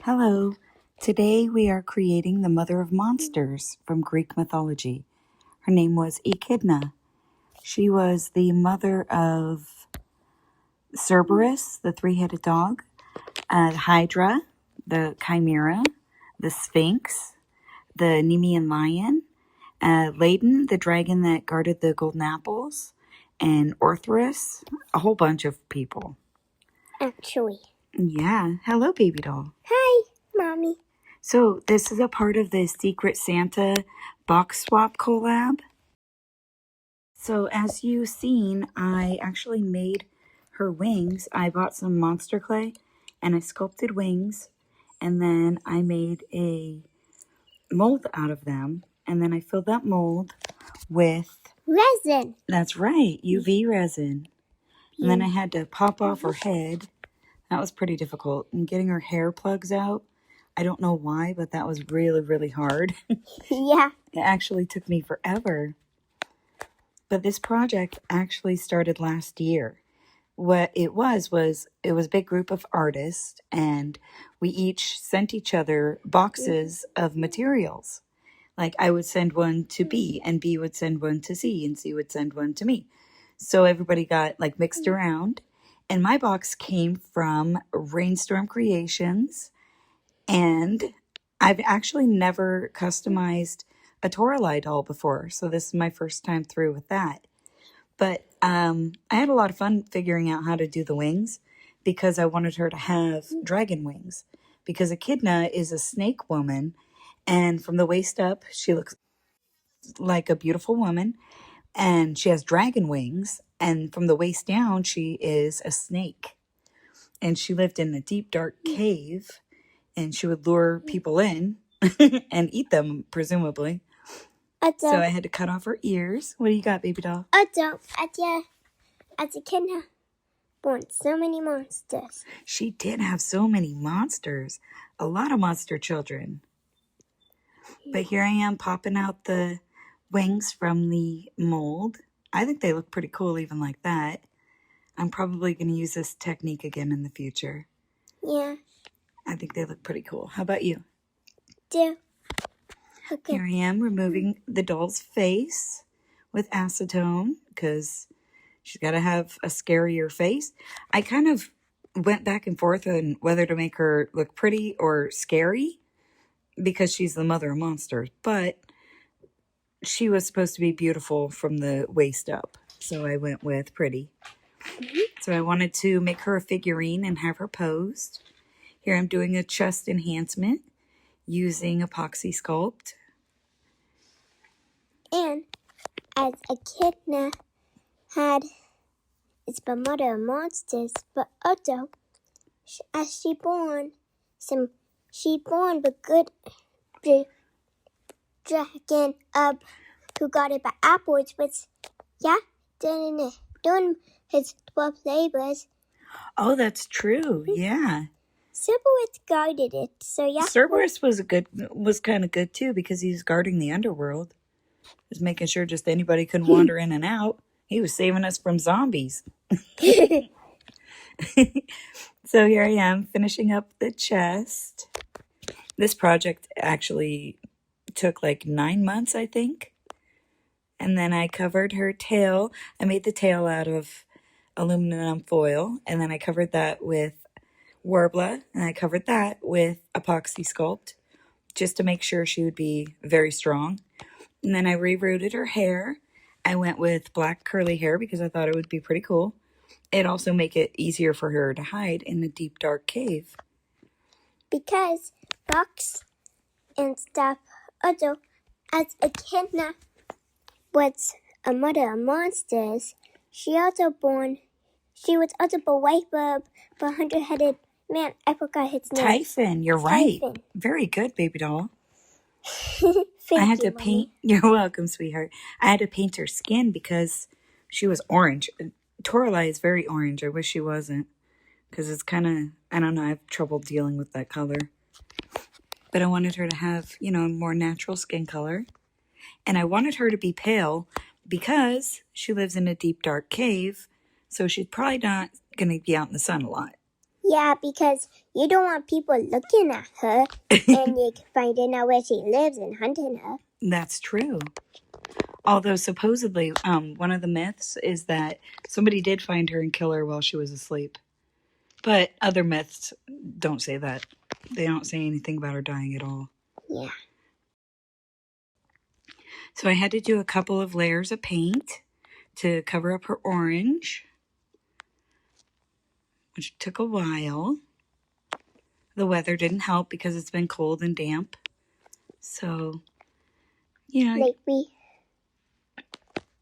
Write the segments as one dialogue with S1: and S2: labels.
S1: Hello. Today we are creating the mother of monsters from Greek mythology. Her name was Echidna. She was the mother of Cerberus, the three-headed dog, Hydra, the Chimera, the Sphinx, the Neman lion, Ladon, the dragon that guarded the golden apples, and Orthrus, a whole bunch of people.
S2: Actually.
S1: Yeah. Hello, baby doll.
S2: Hi, Mommy.
S1: So this is a part of the Secret Santa box swap collab. So as you've seen, I actually made her wings. I bought some monster clay and I sculpted wings, and then I made a mold out of them, and then I filled that mold with
S2: resin.
S1: That's right, UV resin. And then I had to pop off her head. That was pretty difficult. And getting her hair plugs out, I don't know why, but that was really, really hard.
S2: Yeah.
S1: It actually took me forever. But this project actually started last year. What it was a big group of artists, and we each sent each other boxes of materials. Like I would send one to B, and B would send one to C, and C would send one to me. So everybody got like mixed around. And my box came from Rainstorm Creations. And I've actually never customized a Toralei doll before, so this is my first time through with that. But I had a lot of fun figuring out how to do the wings because I wanted her to have dragon wings. Because Echidna is a snake woman, and from the waist up, she looks like a beautiful woman, and she has dragon wings, and from the waist down, she is a snake. And she lived in a deep, dark cave, and she would lure people in and eat them, presumably. So I had to cut off her ears. What do you got, baby doll?
S2: As a kid, born so many monsters.
S1: She did have so many monsters. A lot of monster children. But here I am popping out the wings from the mold. I think they look pretty cool even like that. I'm probably going to use this technique again in the future.
S2: Yeah.
S1: I think they look pretty cool. How about you?
S2: Do. Okay.
S1: Here I am removing the doll's face with acetone because she's got to have a scarier face. I kind of went back and forth on whether to make her look pretty or scary because she's the mother of monsters, but she was supposed to be beautiful from the waist up, so I went with pretty. So I wanted to make her a figurine and have her posed. Here I'm doing a chest enhancement using epoxy sculpt.
S2: And as a Echidna had it's the mother of monsters, but also as she born the good dragon who got it by apples, which doing his 12 labors.
S1: Oh, that's true. Yeah.
S2: Cerberus guarded it, so yeah.
S1: Cerberus was kind of good too because he's guarding the underworld. He was making sure just anybody couldn't wander in and out. He was saving us from zombies. So here I am finishing up the chest. This project actually took like 9 months, I think. And then I covered her tail. I made the tail out of aluminum foil, and then I covered that with Warbler, and I covered that with epoxy sculpt just to make sure she would be very strong. And then I rerooted her hair. I went with black curly hair because I thought it would be pretty cool. It'd also make it easier for her to hide in the deep, dark cave.
S2: Because box and stuff, also, as Echidna was a mother of monsters, she was also born wife of the 100-headed man. I forgot his name.
S1: Typhon, you're right.
S2: Typhon.
S1: Very good, baby doll.
S2: I
S1: had to paint. You're welcome, sweetheart. I had to paint her skin because she was orange. Toralei is very orange. I wish she wasn't because it's kind of, I don't know, I have trouble dealing with that color. But I wanted her to have, a more natural skin color. And I wanted her to be pale because she lives in a deep, dark cave. So she's probably not going to be out in the sun a lot.
S2: Yeah, because you don't want people looking at her and finding out where she lives and hunting her.
S1: That's true. Although supposedly, one of the myths is that somebody did find her and kill her while she was asleep. But other myths don't say that. They don't say anything about her dying at all.
S2: Yeah.
S1: So I had to do a couple of layers of paint to cover up her orange, which took a while. The weather didn't help because it's been cold and damp. So,
S2: Lately.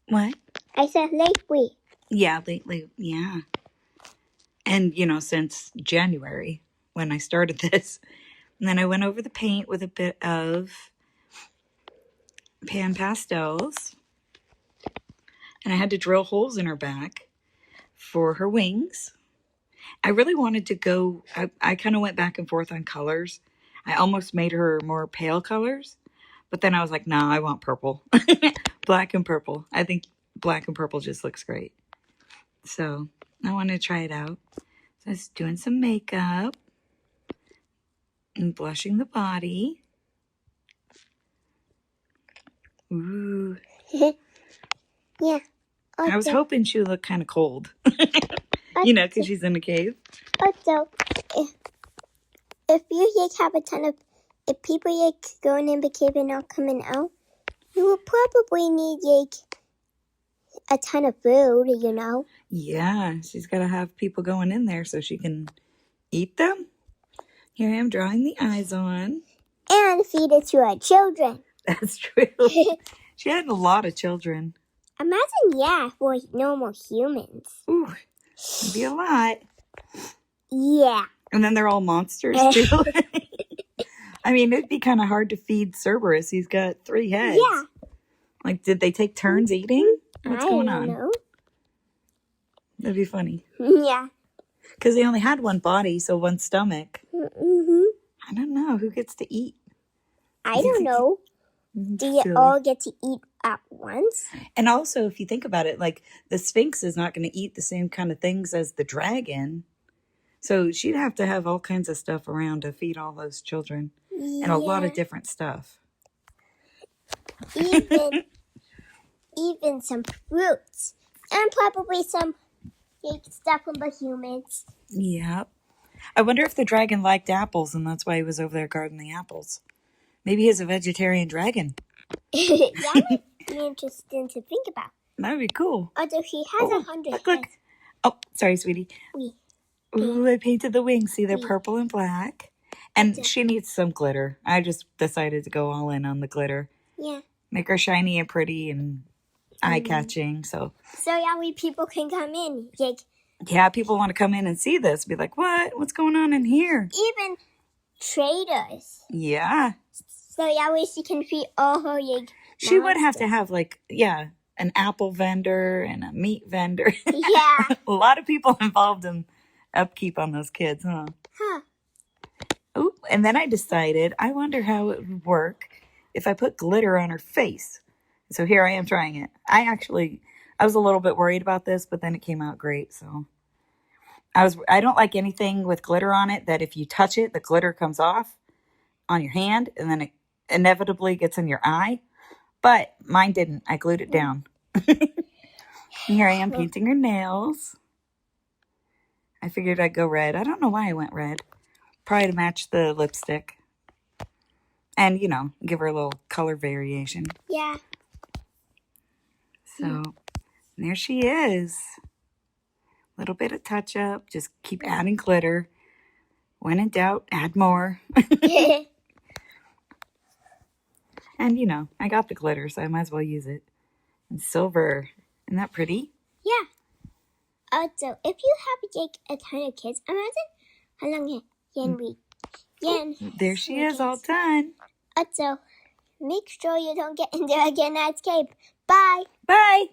S1: What?
S2: I said lately.
S1: Yeah, lately, yeah. And, since January when I started this. And then I went over the paint with a bit of pan pastels. And I had to drill holes in her back for her wings. I really wanted to go, I kind of went back and forth on colors. I almost made her more pale colors. But then I was like, nah, I want purple. Black and purple. I think black and purple just looks great. So I wanted to try it out. So I was doing some makeup and blushing the body. Ooh.
S2: Yeah.
S1: I was hoping she would look kind of cold. Because she's in a cave.
S2: Also, if you have a ton of... If people going in the cave and not coming out, you will probably need a ton of food,
S1: Yeah, she's got to have people going in there so she can eat them. Here I am drawing the eyes on.
S2: And feed it to her children.
S1: That's true. She had a lot of children.
S2: Imagine, for normal humans.
S1: Ooh, it'd be a lot.
S2: Yeah.
S1: And then they're all monsters, too. I mean, it'd be kind of hard to feed Cerberus. He's got 3 heads.
S2: Yeah.
S1: Like, did they take turns eating? What's going on?
S2: I don't know.
S1: That'd be funny.
S2: Yeah.
S1: Because they only had one body, so one stomach.
S2: Mm-hmm.
S1: I don't know. Who gets to eat?
S2: I don't know. Do you all get to eat at once?
S1: And also, if you think about it, like, the Sphinx is not going to eat the same kind of things as the dragon. So she'd have to have all kinds of stuff around to feed all those children.
S2: Yeah.
S1: And a lot of different stuff.
S2: Even some fruits. And probably some stuff from the humans.
S1: Yep. I wonder if the dragon liked apples and that's why he was over there guarding the apples. Maybe he's a vegetarian dragon.
S2: That would be interesting to think about.
S1: That would be cool.
S2: Although he has 100 heads.
S1: Look. Oh, sorry, sweetie. Ooh, I painted the wings. See, they're purple and black. And she needs some glitter. I just decided to go all in on the glitter.
S2: Yeah.
S1: Make her shiny and pretty and eye-catching, so
S2: people can come in.
S1: Yeah, people want to come in and see this. Be like, what? What's going on in here?
S2: Even traders.
S1: Yeah.
S2: So she can feed all her
S1: She would have to have, an apple vendor and a meat vendor.
S2: Yeah.
S1: A lot of people involved in upkeep on those kids, huh? Oh, and then I decided, I wonder how it would work if I put glitter on her face. So here I am trying it. I was a little bit worried about this, but then it came out great. So I don't like anything with glitter on it that if you touch it, the glitter comes off on your hand and then it inevitably gets in your eye. But mine didn't. I glued it down. Here I am painting her nails. I figured I'd go red. I don't know why I went red. Probably to match the lipstick. And, give her a little color variation.
S2: Yeah.
S1: So, there she is. Little bit of touch up. Just keep adding glitter. When in doubt, add more. And, I got the glitter, so I might as well use it. And silver. Isn't that pretty?
S2: Yeah. Also, if you have a ton of kids, imagine how long
S1: There she is, all done.
S2: Also, make sure you don't get into a Echidna's cave. Bye.
S1: Bye.